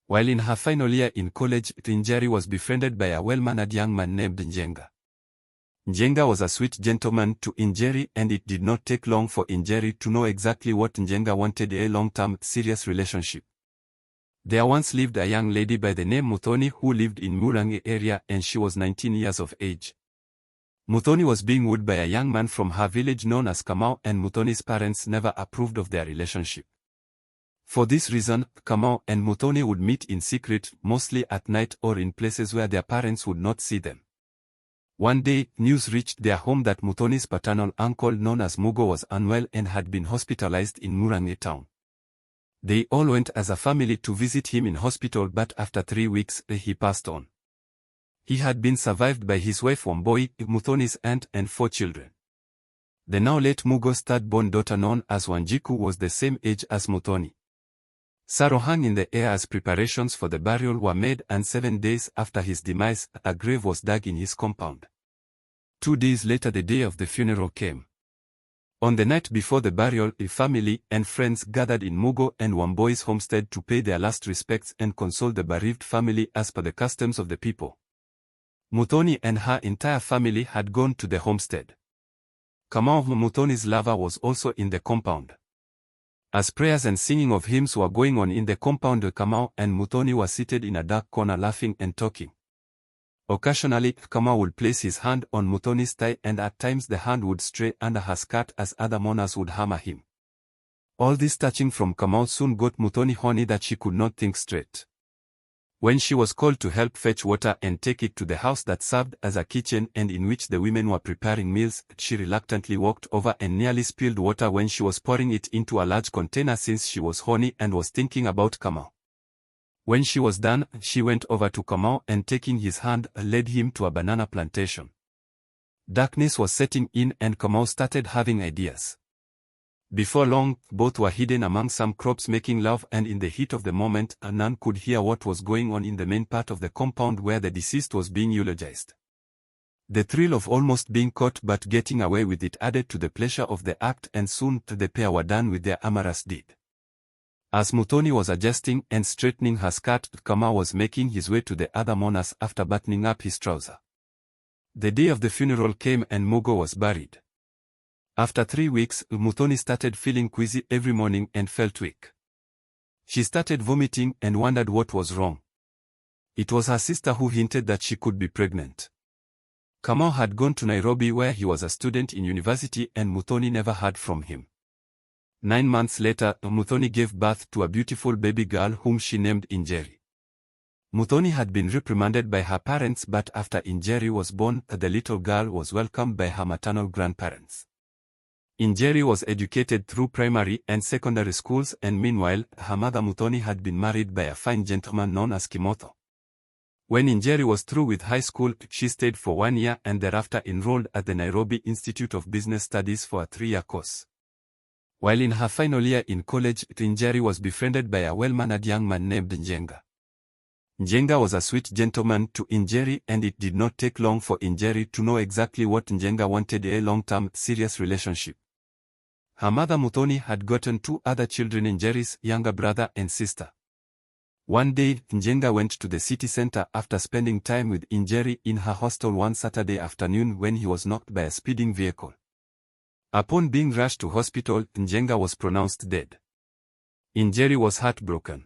While in her final year in college, Njeri was befriended by a well-mannered young man named Njenga. Njenga was a sweet gentleman to Njeri, and it did not take long for Njeri to know exactly what Njenga wanted: a long-term, serious relationship. There once lived a young lady by the name Muthoni who lived in Muranga area, and she was 19 years of age. Muthoni was being wooed by a young man from her village known as Kamau, and Muthoni's parents never approved of their relationship. For this reason, Kamau and Muthoni would meet in secret, mostly at night or in places where their parents would not see them. One day, news reached their home that Muthoni's paternal uncle known as Mugo was unwell and had been hospitalized in Muranga town. They all went as a family to visit him in hospital, but after 3 weeks, he passed on. He had been survived by his wife Wamboi, Muthoni's aunt, and 4 children. The now late Mugo's third-born daughter known as Wanjiku was the same age as Muthoni. Sorrow hung in the air as preparations for the burial were made, and 7 days after his demise, a grave was dug in his compound. 2 days later, the day of the funeral came. On the night before the burial, the family and friends gathered in Mugo and Wamboi's homestead to pay their last respects and console the bereaved family as per the customs of the people. Muthoni and her entire family had gone to the homestead. Kamau, Muthoni's lover, was also in the compound. As prayers and singing of hymns were going on in the compound, Kamau and Muthoni were seated in a dark corner laughing and talking. Occasionally, Kamau would place his hand on Muthoni's thigh, and at times the hand would stray under her skirt as other mourners would hammer him. All this touching from Kamau soon got Muthoni horny that she could not think straight. When she was called to help fetch water and take it to the house that served as a kitchen and in which the women were preparing meals, she reluctantly walked over and nearly spilled water when she was pouring it into a large container, since she was horny and was thinking about Kamau. When she was done, she went over to Kamau and, taking his hand, led him to a banana plantation. Darkness was setting in and Kamau started having ideas. Before long, both were hidden among some crops making love, and in the heat of the moment, none could hear what was going on in the main part of the compound where the deceased was being eulogized. The thrill of almost being caught but getting away with it added to the pleasure of the act, and soon the pair were done with their amorous deed. As Muthoni was adjusting and straightening her skirt, Kamau was making his way to the other mourners after buttoning up his trouser. The day of the funeral came and Mugo was buried. After 3 weeks, Muthoni started feeling queasy every morning and felt weak. She started vomiting and wondered what was wrong. It was her sister who hinted that she could be pregnant. Kamau had gone to Nairobi where he was a student in university, and Muthoni never heard from him. 9 months later, Muthoni gave birth to a beautiful baby girl whom she named Njeri. Muthoni had been reprimanded by her parents, but after Njeri was born, the little girl was welcomed by her maternal grandparents. Njeri was educated through primary and secondary schools, and meanwhile, her mother Muthoni had been married by a fine gentleman known as Kimotho. When Njeri was through with high school, she stayed for 1 year and thereafter enrolled at the Nairobi Institute of Business Studies for a 3-year course. While in her final year in college, Njeri was befriended by a well-mannered young man named Njenga. Njenga was a sweet gentleman to Njeri, and it did not take long for Njeri to know exactly what Njenga wanted: a long-term, serious relationship. Her mother Muthoni had gotten 2 other children, Njeri's younger brother and sister. One day, Njenga went to the city center after spending time with Njeri in her hostel one Saturday afternoon when he was knocked by a speeding vehicle. Upon being rushed to hospital, Njenga was pronounced dead. Njeri was heartbroken.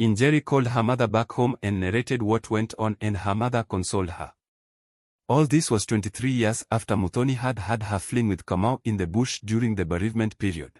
Njeri called her mother back home and narrated what went on, and her mother consoled her. All this was 23 years after Muthoni had had her fling with Kamau in the bush during the bereavement period.